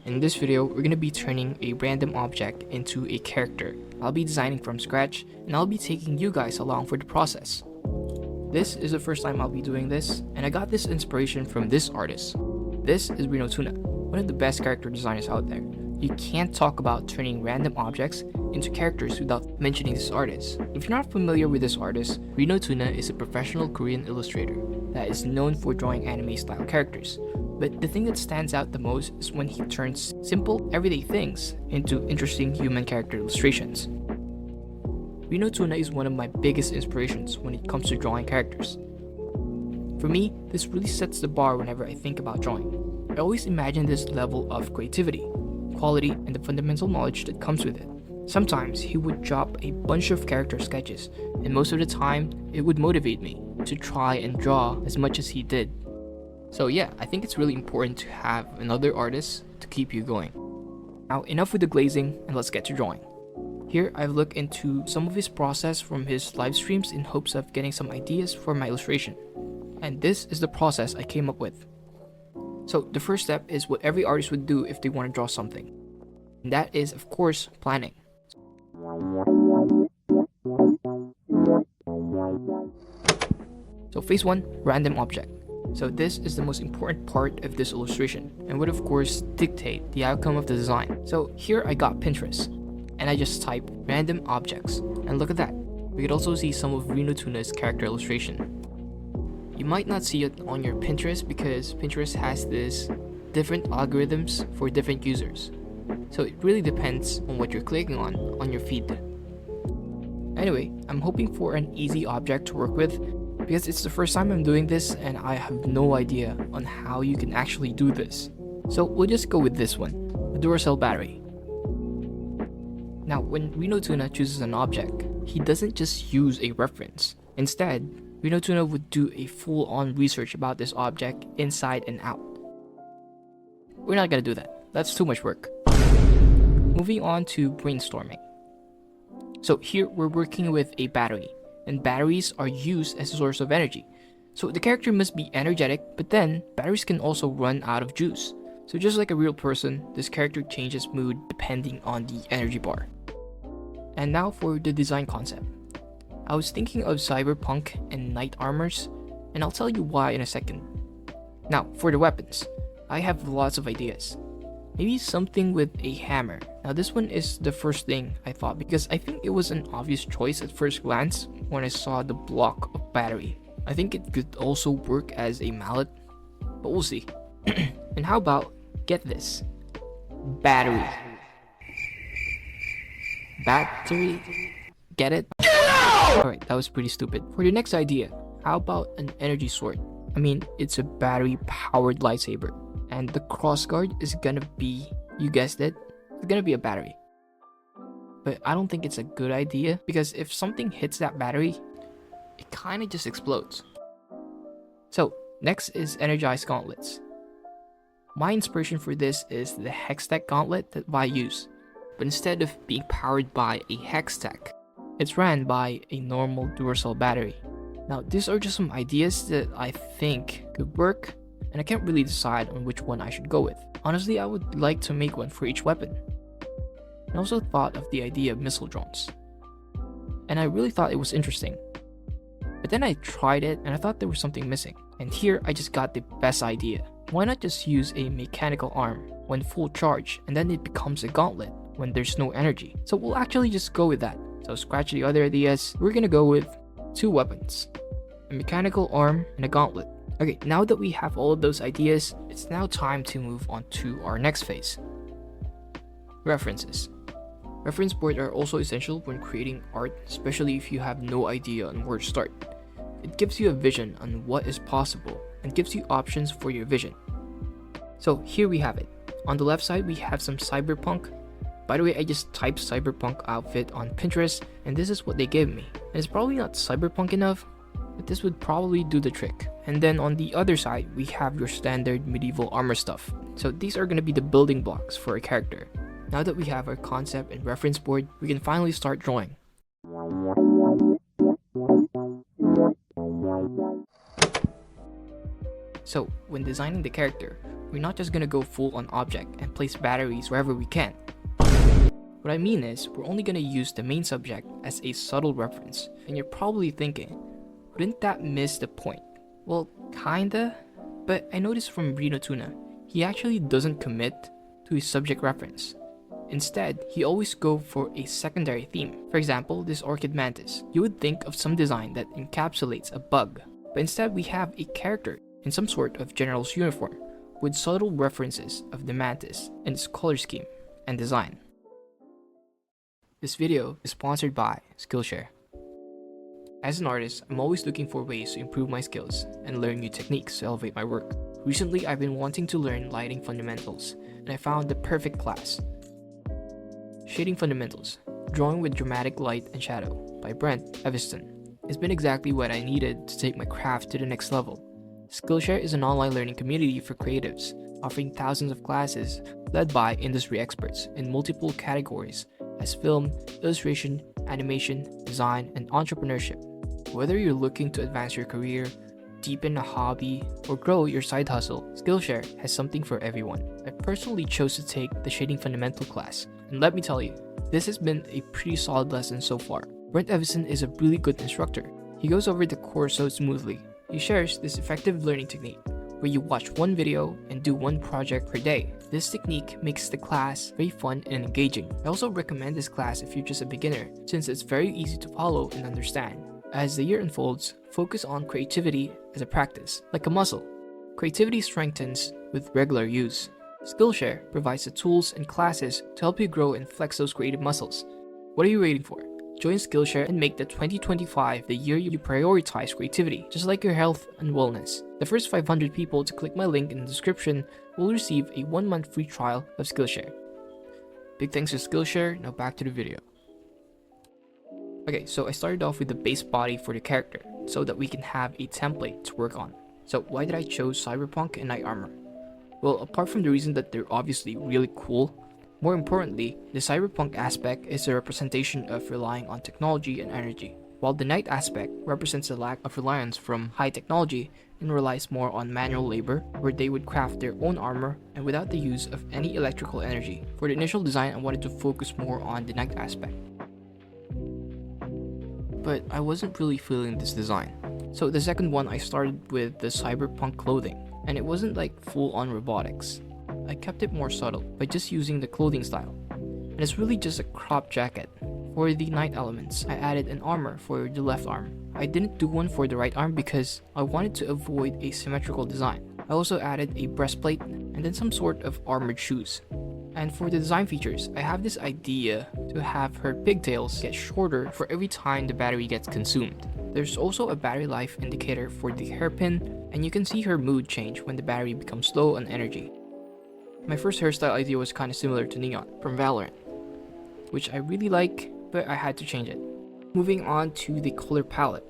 In this video, we're going to be turning a random object into a character. I'll be designing from scratch, and I'll be taking you guys along for the process. This is the first time I'll be doing this, and I got this inspiration from this artist. This is Huion, one of the best character designers out there. You can't talk about turning random objects into characters without mentioning this artist. If you're not familiar with this artist, Huion is a professional Korean illustrator that is known for drawing anime style characters. But the thing that stands out the most is when he turns simple, everyday things into interesting human character illustrations. Huion is one of my biggest inspirations when it comes to drawing characters. For me, this really sets the bar whenever I think about drawing. I always imagine this level of creativity, quality, and the fundamental knowledge that comes with it. Sometimes he would drop a bunch of character sketches, and most of the time, it would motivate me to try and draw as much as he did. So yeah, I think it's really important to have another artist to keep you going. Now enough with the glazing, and let's get to drawing. Here I've looked into some of his process from his live streams in hopes of getting some ideas for my illustration. And this is the process I came up with. So the first step is what every artist would do if they want to draw something. And that is, of course, planning. So phase 1, random object. So this is the most important part of this illustration and would of course dictate the outcome of the design. So here I got Pinterest and I just type random objects, and look at that. We could also see some of Huion's character illustration. You might not see it on your Pinterest because Pinterest has this different algorithms for different users. So it really depends on what you're clicking on your feed. Anyway, I'm hoping for an easy object to work with because it's the first time I'm doing this and I have no idea on how you can actually do this. So we'll just go with this one, the Duracell battery. Now when Huion chooses an object, he doesn't just use a reference. Instead, Huion would do a full-on research about this object inside and out. We're not gonna do that. That's too much work. Moving on to brainstorming. So here we're working with a battery, and batteries are used as a source of energy. So the character must be energetic, but then batteries can also run out of juice. So just like a real person, this character changes mood depending on the energy bar. And now for the design concept. I was thinking of cyberpunk and knight armors, and I'll tell you why in a second. Now for the weapons, I have lots of ideas. Maybe something with a hammer. Now this one is the first thing I thought because I think it was an obvious choice at first glance when I saw the block of battery. I think it could also work as a mallet, but we'll see. And how about, get this, battery. Battery? Get it? Alright, that was pretty stupid. For the next idea, how about an energy sword? I mean, it's a battery powered lightsaber. And the crossguard is gonna be, you guessed it, it's gonna be a battery. But I don't think it's a good idea because if something hits that battery, it kinda just explodes. So next is energized gauntlets. My inspiration for this is the Hextech gauntlet that Vi use, but instead of being powered by a Hextech, it's ran by a normal Duracell battery. Now these are just some ideas that I think could work, and I can't really decide on which one I should go with. Honestly, I would like to make one for each weapon. I also thought of the idea of missile drones, and I really thought it was interesting. But then I tried it and I thought there was something missing. And here I just got the best idea. Why not just use a mechanical arm when full charge and then it becomes a gauntlet when there's no energy? So we'll actually just go with that. So scratch the other ideas, we're gonna go with 2 weapons. A mechanical arm and a gauntlet. Okay, now that we have all of those ideas, it's now time to move on to our next phase. References. Reference boards are also essential when creating art, especially if you have no idea on where to start. It gives you a vision on what is possible and gives you options for your vision. So here we have it. On the left side we have some cyberpunk. By the way, I just typed cyberpunk outfit on Pinterest and this is what they gave me. And it's probably not cyberpunk enough, but this would probably do the trick. And then on the other side, we have your standard medieval armor stuff. So these are going to be the building blocks for a character. Now that we have our concept and reference board, we can finally start drawing. So when designing the character, we're not just gonna go full on object and place batteries wherever we can. What I mean is, we're only gonna use the main subject as a subtle reference, and you're probably thinking, wouldn't that miss the point? Well, kinda, but I noticed from Reno Tuna, he actually doesn't commit to his subject reference. Instead, he always go for a secondary theme. For example, this orchid mantis. You would think of some design that encapsulates a bug, but instead we have a character in some sort of general's uniform with subtle references of the mantis and its color scheme and design. This video is sponsored by Skillshare. As an artist, I'm always looking for ways to improve my skills and learn new techniques to elevate my work. Recently, I've been wanting to learn lighting fundamentals, and I found the perfect class. Shading Fundamentals, Drawing with Dramatic Light and Shadow by Brent Eviston has been exactly what I needed to take my craft to the next level. Skillshare is an online learning community for creatives, offering thousands of classes led by industry experts in multiple categories as film, illustration, animation, design, and entrepreneurship. Whether you're looking to advance your career, deepen a hobby, or grow your side hustle, Skillshare has something for everyone. I personally chose to take the Shading Fundamental class, and let me tell you, this has been a pretty solid lesson so far. Brent Evison is a really good instructor. He goes over the course so smoothly. He shares this effective learning technique where you watch one video and do one project per day. This technique makes the class very fun and engaging. I also recommend this class if you're just a beginner, since it's very easy to follow and understand. As the year unfolds, focus on creativity as a practice, like a muscle. Creativity strengthens with regular use. Skillshare provides the tools and classes to help you grow and flex those creative muscles. What are you waiting for? Join Skillshare and make the 2025 the year you prioritize creativity, just like your health and wellness. The first 500 people to click my link in the description will receive a 1-month free trial of Skillshare. Big thanks to Skillshare. Now back to the video. Okay, so I started off with the base body for the character, so that we can have a template to work on. So why did I choose Cyberpunk and Knight Armor? Well, apart from the reason that they're obviously really cool, more importantly, the cyberpunk aspect is a representation of relying on technology and energy, while the Knight aspect represents a lack of reliance from high technology and relies more on manual labor, where they would craft their own armor and without the use of any electrical energy. For the initial design, I wanted to focus more on the Knight aspect, but I wasn't really feeling this design. So the second one, I started with the cyberpunk clothing, and it wasn't like full-on robotics. I kept it more subtle by just using the clothing style, and it's really just a crop jacket. For the Knight elements, I added an armor for the left arm. I didn't do one for the right arm because I wanted to avoid a symmetrical design. I also added a breastplate and then some sort of armored shoes. And for the design features, I have this idea to have her pigtails get shorter for every time the battery gets consumed. There's also a battery life indicator for the hairpin, and you can see her mood change when the battery becomes low on energy. My first hairstyle idea was kinda similar to Neon from Valorant, which I really like, but I had to change it. Moving on to the color palette.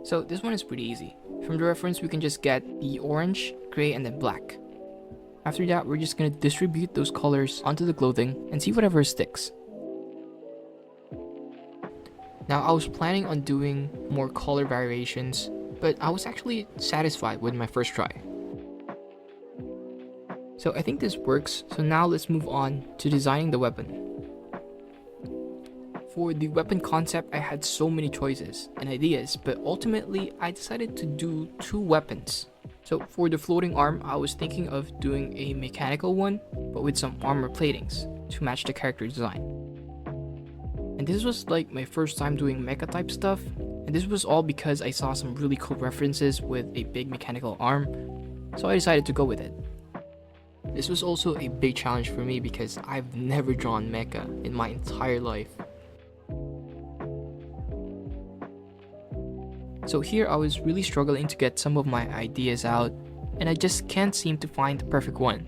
So this one is pretty easy. From the reference, we can just get the orange, gray, and then black. After that, we're just gonna distribute those colors onto the clothing and see whatever sticks. Now, I was planning on doing more color variations, but I was actually satisfied with my first try. So I think this works, so now let's move on to designing the weapon. For the weapon concept, I had so many choices and ideas, but ultimately I decided to do 2 weapons. So for the floating arm, I was thinking of doing a mechanical one, but with some armor platings to match the character design. And this was like my first time doing mecha type stuff, and this was all because I saw some really cool references with a big mechanical arm, so I decided to go with it. This was also a big challenge for me because I've never drawn mecha in my entire life. So here I was really struggling to get some of my ideas out, and I just can't seem to find the perfect one.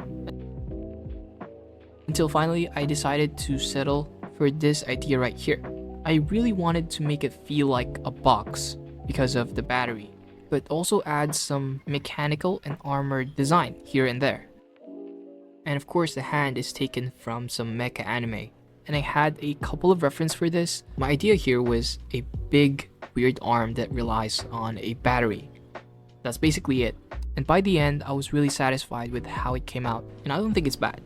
Until finally I decided to settle for this idea right here. I really wanted to make it feel like a box because of the battery, but also add some mechanical and armored design here and there. And of course the hand is taken from some mecha anime, and I had a couple of references for this. My idea here was a big weird arm that relies on a battery. That's basically it. And by the end, I was really satisfied with how it came out, and I don't think it's bad.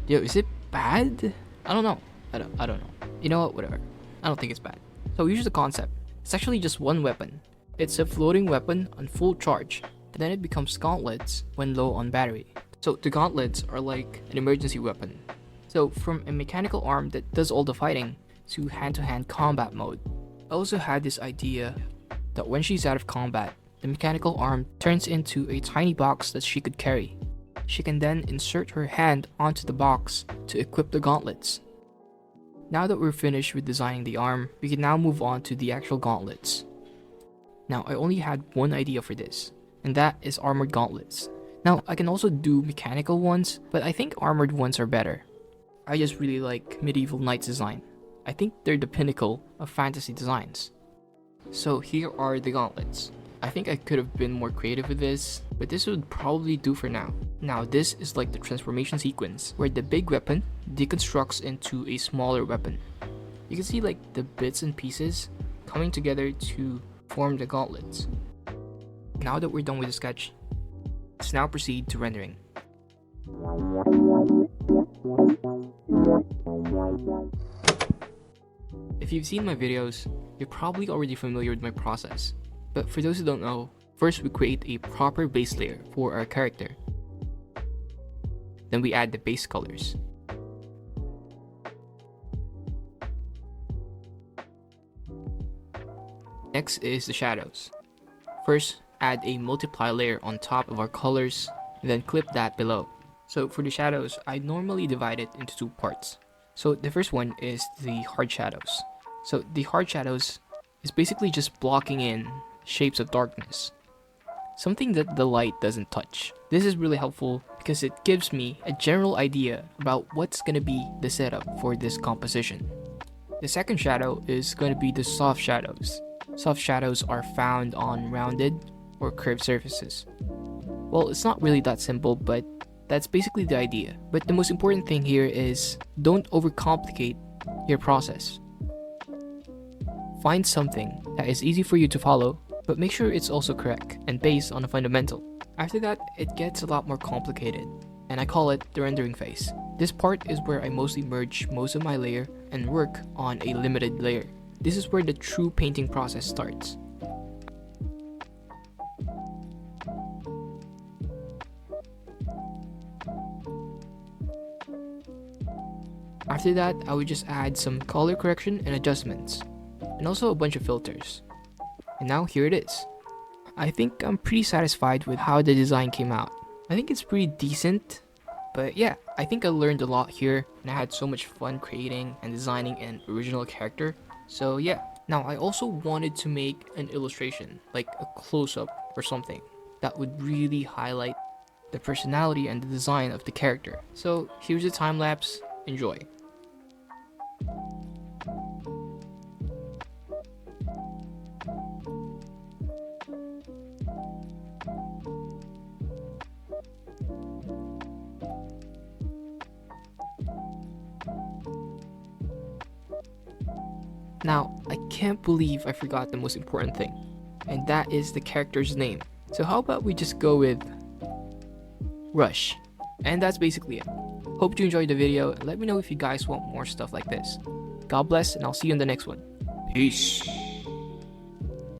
Yo, is it bad? I don't know. I don't know. You know what? Whatever. I don't think it's bad. So here's the concept. It's actually just one weapon. It's a floating weapon on full charge, and then it becomes gauntlets when low on battery. So the gauntlets are like an emergency weapon. So from a mechanical arm that does all the fighting to hand-to-hand combat mode. I also had this idea that when she's out of combat, the mechanical arm turns into a tiny box that she could carry. She can then insert her hand onto the box to equip the gauntlets. Now that we're finished with designing the arm, we can now move on to the actual gauntlets. Now I only had one idea for this, and that is armored gauntlets. Now I can also do mechanical ones, but I think armored ones are better. I just really like medieval knights design. I think they're the pinnacle of fantasy designs. So here are the gauntlets. I think I could have been more creative with this, but this would probably do for now. Now this is like the transformation sequence, where the big weapon deconstructs into a smaller weapon. You can see like the bits and pieces coming together to form the gauntlets. Now that we're done with the sketch, let's now proceed to rendering. If you've seen my videos, you're probably already familiar with my process. But for those who don't know, first we create a proper base layer for our character. Then we add the base colors. Next is the shadows. First, add a multiply layer on top of our colors, and then clip that below. So for the shadows, I normally divide it into two parts. So the first one is the hard shadows. So the hard shadows is basically just blocking in shapes of darkness, something that the light doesn't touch. This is really helpful because it gives me a general idea about what's gonna be the setup for this composition. The second shadow is going to be the soft shadows. Soft shadows are found on rounded or curved surfaces. Well, it's not really that simple, but that's basically the idea. But the most important thing here is don't overcomplicate your process. Find something that is easy for you to follow, but make sure it's also correct and based on a fundamental. After that, it gets a lot more complicated, and I call it the rendering phase. This part is where I mostly merge most of my layer and work on a limited layer. This is where the true painting process starts. After that, I would just add some color correction and adjustments, and also a bunch of filters. And now here it is. I think I'm pretty satisfied with how the design came out. I think it's pretty decent, but yeah, I think I learned a lot here, and I had so much fun creating and designing an original character. So yeah, now I also wanted to make an illustration, like a close-up or something, that would really highlight the personality and the design of the character. So here's a time lapse, enjoy. Now, I can't believe I forgot the most important thing, and that is the character's name. So how about we just go with Rush? And that's basically it. Hope you enjoyed the video, and let me know if you guys want more stuff like this. God bless, and I'll see you in the next one. Peace.